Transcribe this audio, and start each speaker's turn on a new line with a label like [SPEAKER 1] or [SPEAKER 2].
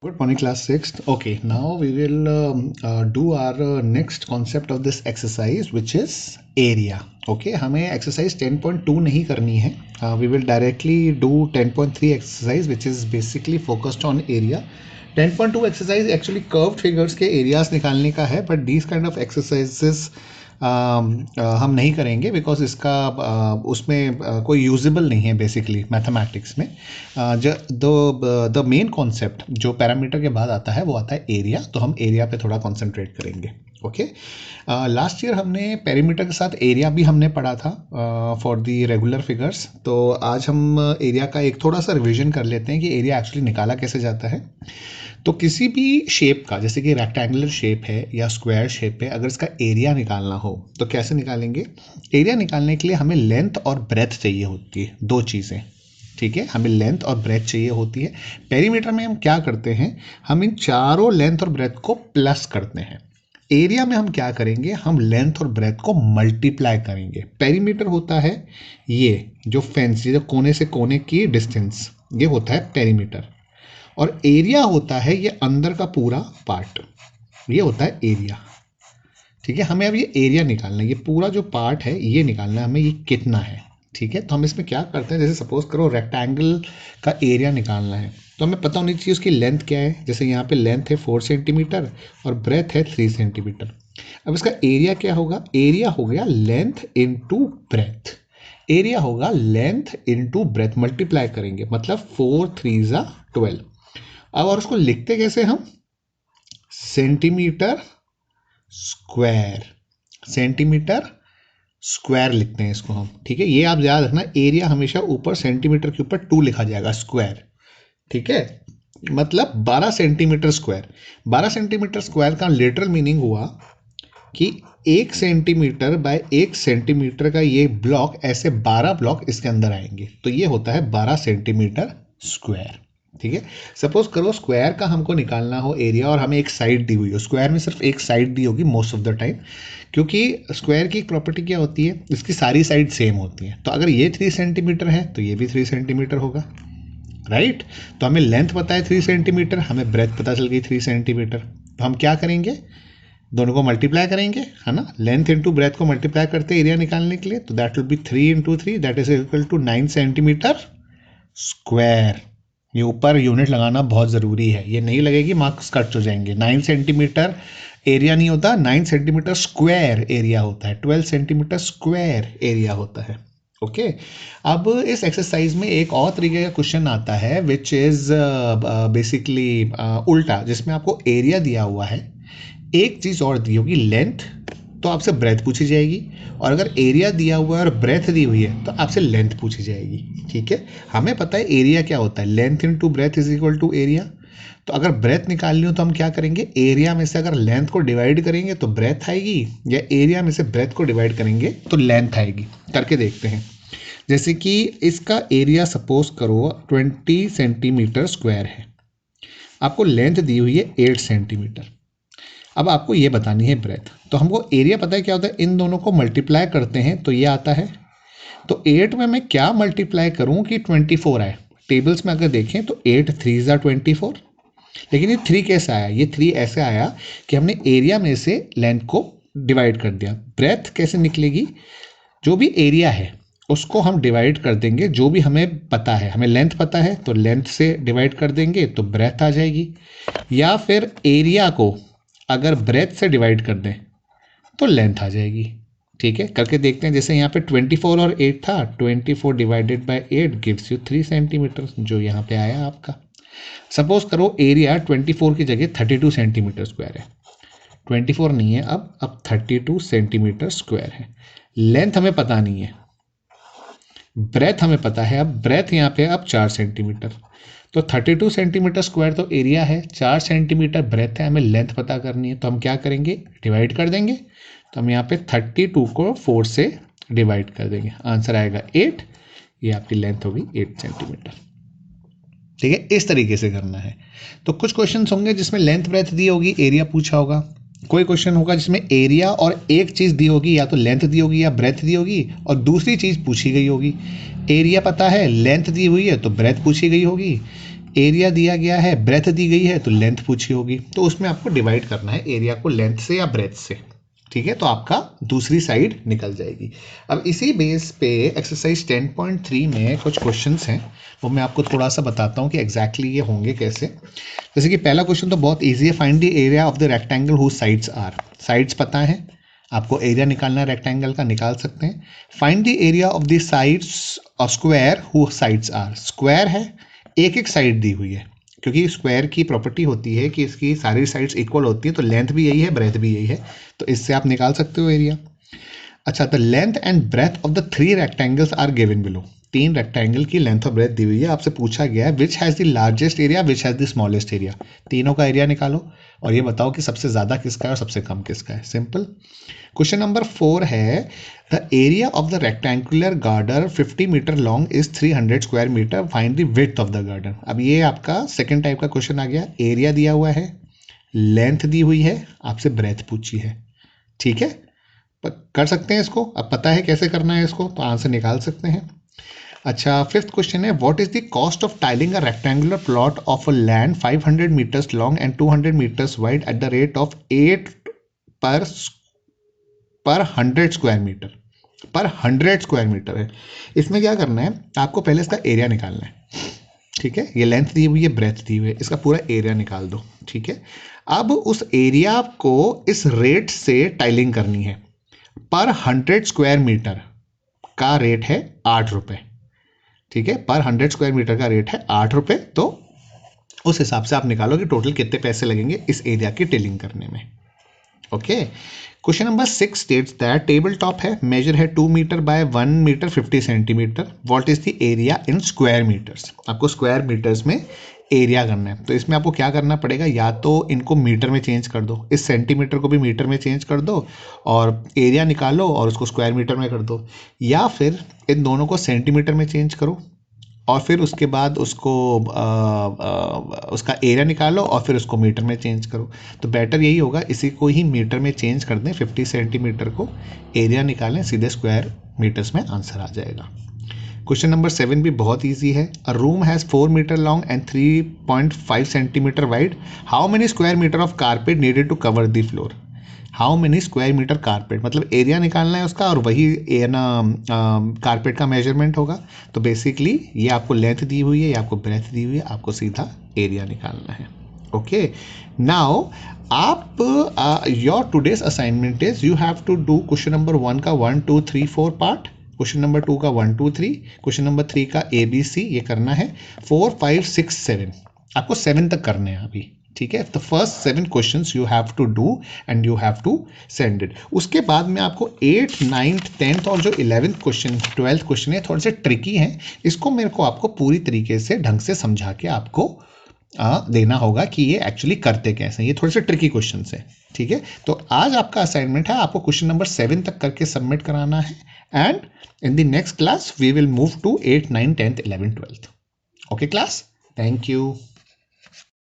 [SPEAKER 1] Good morning, class 6th. Okay, now we will do our next concept of this exercise, which is area. Okay, हमें exercise 10.2 नहीं करनी है. We will directly do 10.3 exercise, which is basically focused on area. 10.2 exercise actually curved figures के areas निकालने का है, but these kind of exercises हम नहीं करेंगे बिकॉज इसका उसमें कोई यूजेबल नहीं है बेसिकली मैथमेटिक्स में. द मेन कॉन्सेप्ट जो पैरामीटर के बाद आता है वो आता है एरिया. तो हम एरिया पे थोड़ा कॉन्सेंट्रेट करेंगे. ओके, लास्ट ईयर हमने पेरीमीटर के साथ एरिया भी हमने पढ़ा था फॉर द रेगुलर फिगर्स. तो आज हम एरिया का एक थोड़ा सा रिविजन कर लेते हैं कि एरिया एक्चुअली निकाला कैसे जाता है. तो किसी भी शेप का, जैसे कि रेक्टेंगुलर शेप है या स्क्वायर शेप है, अगर इसका एरिया निकालना हो तो कैसे निकालेंगे. एरिया निकालने के लिए हमें लेंथ और ब्रेथ चाहिए होती है, दो चीज़ें. ठीक है, हमें लेंथ और ब्रेथ चाहिए होती है. पेरीमीटर में हम क्या करते हैं, हम इन चारों लेंथ और ब्रेथ को प्लस करते हैं. एरिया में हम क्या करेंगे, हम लेंथ और ब्रेथ को मल्टीप्लाई करेंगे. पेरीमीटर होता है ये जो फेंस, जो कोने से कोने की डिस्टेंस, ये होता है पेरीमीटर. और एरिया होता है ये अंदर का पूरा पार्ट, ये होता है एरिया. ठीक है, हमें अब ये एरिया निकालना है, ये पूरा जो पार्ट है ये निकालना है हमें, ये कितना है. ठीक है, तो हम इसमें क्या करते हैं, जैसे सपोज करो रेक्टेंगल का एरिया निकालना है तो हमें पता होनी चाहिए उसकी लेंथ क्या है. जैसे यहाँ पे लेंथ है 4 सेंटीमीटर और ब्रेथ है 3 सेंटीमीटर. अब इसका एरिया क्या होगा, एरिया हो गया लेंथ इनटू ब्रेथ. एरिया होगा लेंथ इनटू ब्रेथ, मल्टीप्लाई करेंगे, मतलब 4 3 जा 12. अब और उसको लिखते कैसे हम, सेंटीमीटर स्क्वायर. सेंटीमीटर स्क्वायर लिखते हैं इसको हम. ठीक है, ये आप याद रखना, एरिया हमेशा ऊपर सेंटीमीटर के ऊपर 2 लिखा जाएगा, स्क्वायर. ठीक है, मतलब 12 सेंटीमीटर स्क्वायर. 12 सेंटीमीटर स्क्वायर का लिटरल मीनिंग हुआ कि 1 सेंटीमीटर बाय 1 सेंटीमीटर का ये ब्लॉक, ऐसे 12 ब्लॉक इसके अंदर आएंगे. तो ये होता है 12 सेंटीमीटर स्क्वायर. ठीक है, सपोज करो स्क्वायर का हमको निकालना हो एरिया और हमें एक साइड दी हुई हो. स्क्वायर में सिर्फ एक साइड दी होगी मोस्ट ऑफ द टाइम, क्योंकि स्क्वायर की एक प्रॉपर्टी क्या होती है, इसकी सारी साइड सेम होती हैं. तो अगर ये 3 सेंटीमीटर है तो ये भी 3 सेंटीमीटर होगा, राइट. तो हमें लेंथ पता है 3 सेंटीमीटर, हमें ब्रेथ पता चल गई 3 सेंटीमीटर. तो हम क्या करेंगे, दोनों को मल्टीप्लाई करेंगे, है ना. लेंथ इंटू ब्रेथ को मल्टीप्लाई करते हैं एरिया निकालने के लिए, तो that will be 3 into 3, that is equal to 9 centimetre square. ये ऊपर यूनिट लगाना बहुत ज़रूरी है, ये नहीं लगेगी मार्क्स कट हो जाएंगे. 9 सेंटीमीटर एरिया नहीं होता, 9 सेंटीमीटर स्क्वायर एरिया होता है, 12 सेंटीमीटर स्क्वायर एरिया होता है. ओके, अब इस एक्सरसाइज में एक और तरीके का क्वेश्चन आता है विच इज़ बेसिकली उल्टा, जिसमें आपको एरिया दिया हुआ है, एक चीज़ और दी होगी लेंथ, तो आपसे ब्रेथ पूछी जाएगी. और अगर एरिया दिया हुआ है और ब्रेथ दी हुई है तो आपसे लेंथ पूछी जाएगी. ठीक है, हमें पता है एरिया क्या होता है, length into breadth is equal to area. तो अगर ब्रेथ निकालनी हो तो हम क्या करेंगे, एरिया में से अगर लेंथ को डिवाइड करेंगे तो ब्रेथ आएगी, या एरिया में से ब्रेथ को डिवाइड करेंगे तो लेंथ आएगी. करके देखते हैं. जैसे कि इसका एरिया सपोज करो 20 सेंटीमीटर स्क्वायर है, आपको लेंथ दी हुई है 8 सेंटीमीटर. अब आपको ये बतानी है ब्रेथ. तो हमको एरिया पता है क्या होता है, इन दोनों को मल्टीप्लाई करते हैं तो ये आता है. तो 8 में मैं क्या मल्टीप्लाई करूं कि 24 आए. टेबल्स में अगर देखें तो 8 3 ज़ा 24, लेकिन ये 3 कैसे आया, ये 3 ऐसे आया कि हमने एरिया में से लेंथ को डिवाइड कर दिया. ब्रेथ कैसे निकलेगी, जो भी एरिया है उसको हम डिवाइड कर देंगे, जो भी हमें पता है, हमें लेंथ पता है तो लेंथ से डिवाइड कर देंगे तो ब्रेथ आ जाएगी. या फिर एरिया को अगर ब्रेथ से डिवाइड कर दें तो लेंथ आ जाएगी. ठीक है, करके देखते हैं. जैसे यहाँ पे 24 और 8 था, 24 divided by 8 gives you 3 centimetre, जो यहाँ पे आया आपका. सपोज करो एरिया 24 की जगह 32 सेंटीमीटर स्क्वायर है. 24 नहीं है, अब 32 सेंटीमीटर स्क्वायर है. लेंथ हमें पता नहीं है, ब्रेथ हमें पता है. अब ब्रेथ यहाँ पे अब 4 सेंटीमीटर, तो 32 सेंटीमीटर स्क्वायर तो एरिया है, 4 सेंटीमीटर ब्रेथ है, हमें लेंथ पता करनी है. तो हम क्या करेंगे, डिवाइड कर देंगे. तो हम यहाँ पे 32 को 4 से डिवाइड कर देंगे, आंसर आएगा 8. ये आपकी लेंथ होगी 8 सेंटीमीटर. ठीक है, इस तरीके से करना है. तो कुछ क्वेश्चन होंगे जिसमें लेंथ ब्रेथ दी होगी, एरिया पूछा होगा. कोई क्वेश्चन होगा जिसमें एरिया और एक चीज़ दी होगी, या तो लेंथ दी होगी या ब्रेथ दी होगी, और दूसरी चीज़ पूछी गई होगी. एरिया पता है, लेंथ दी हुई है तो ब्रेथ पूछी गई होगी. एरिया दिया गया है, ब्रेथ दी गई है, तो लेंथ पूछी होगी, तो उसमें आपको डिवाइड करना है एरिया को लेंथ से या ब्रेथ से, ठीक है, तो आपका दूसरी साइड निकल जाएगी। अब इसी बेस पे एक्सरसाइज 10.3 में कुछ क्वेश्चंस हैं, वो मैं आपको थोड़ा सा बताता हूँ कि एग्जैक्टली ये होंगे कैसे। जैसे कि पहला क्वेश्चन तो बहुत ईजी है, find the area of the rectangle whose sides are. Sides पता है आपको, एरिया निकालना है रेक्टेंगल का, निकाल सकते हैं। Find the area of the sides of square who sides are. Square है, एक एक साइड दी हुई है, क्योंकि स्क्वायर की प्रॉपर्टी होती है कि इसकी सारी साइड्स इक्वल होती है, तो लेंथ भी यही है, ब्रेथ भी यही है, तो इससे आप निकाल सकते हो एरिया। अच्छा, the length and breadth of the 3 rectangles are given below. 3 rectangle की लेंथ और ब्रेथ दी हुई है, आपसे पूछा गया है which has the largest area, which has the smallest area. तीनों का एरिया निकालो और ये बताओ कि सबसे ज़्यादा किसका है और सबसे कम किसका है। सिंपल। क्वेश्चन नंबर 4 है, the area of the rectangular garden 50 metre long is 300 square metre, find the width of the garden. अब ये आपका सेकेंड टाइप का क्वेश्चन आ गया, एरिया दिया हुआ है, लेंथ दी हुई है, आपसे ब्रेथ पूछी है, ठीक है, कर सकते हैं इसको, अब पता है कैसे करना है इसको, तो आंसर निकाल सकते हैं। अच्छा, फिफ्थ क्वेश्चन है, what is the cost of tiling a rectangular plot of a land 500 metres long and 200 metres wide at the rate of 8 per 100 square metre, पर 100 स्क्वायर मीटर है। इसमें क्या करना है, आपको पहले इसका एरिया निकालना है, ठीक है, ये लेंथ दी हुई है, ब्रेथ दी हुई है, इसका पूरा एरिया निकाल दो, ठीक है। अब उस एरिया को इस रेट से टाइलिंग करनी है, पर 100 स्क्वायर मीटर का रेट है 8 रुपये, ठीक है, पर 100 स्क्वायर मीटर का रेट है 8 रुपये, तो उस हिसाब से आप निकालो कि टोटल कितने पैसे लगेंगे इस एरिया की टिलिंग करने में। Okay. Question number 6 states that table top है, मेजर है 2 metre by 1 metre 50 centimetre, what is the area in square metres. आपको स्क्वायर मीटर्स में एरिया करना है, तो इसमें आपको क्या करना पड़ेगा, या तो इनको मीटर में चेंज कर दो, इस सेंटीमीटर को भी मीटर में चेंज कर दो और एरिया निकालो और उसको स्क्वायर मीटर में कर दो, या फिर इन दोनों को सेंटीमीटर में चेंज करो और फिर उसके बाद उसको उसका एरिया निकालो और फिर उसको मीटर में चेंज करो। तो बेटर यही होगा, इसी को ही मीटर में चेंज कर दें, 50 सेंटीमीटर को एरिया निकालें, सीधे स्क्वायर मीटर्स में आंसर आ जाएगा। क्वेश्चन नंबर 7 भी बहुत इजी है, a room has 4 metre long and 3.5 centimetre wide, how many square metre of carpet needed to cover the floor. How many square metre carpet, मतलब area निकालना है उसका और वही ना कारपेट का मेजरमेंट होगा। तो बेसिकली ये आपको लेंथ दी हुई है, ये आपको ब्रेथ दी हुई है, आपको सीधा एरिया निकालना है। ओके, नाउ आप your today's assignment is you have to do question number 1 का 1 2 3 4 पार्ट, क्वेश्चन नंबर 2 का 1 2 3, क्वेश्चन नंबर 3 का ABC ये करना है, 4 5 6 7 आपको 7 तक करने हैं अभी, ठीक है। तो first 7 questions you have to do and you have to send it. उसके बाद में आपको 8th 9th 10th और जो 11th क्वेश्चन 12th क्वेश्चन है थोड़े से ट्रिकी हैं, इसको मेरे को आपको पूरी तरीके से ढंग से समझा के आपको देना होगा कि ये एक्चुअली करते कैसे हैं, ये थोड़े से ट्रिकी क्वेश्चन हैं, ठीक है। तो आज आपका असाइनमेंट है, आपको क्वेश्चन नंबर 7 तक करके सबमिट कराना है and in the next class we will move to 8 9 10th 11th 12th। Okay class, thank you.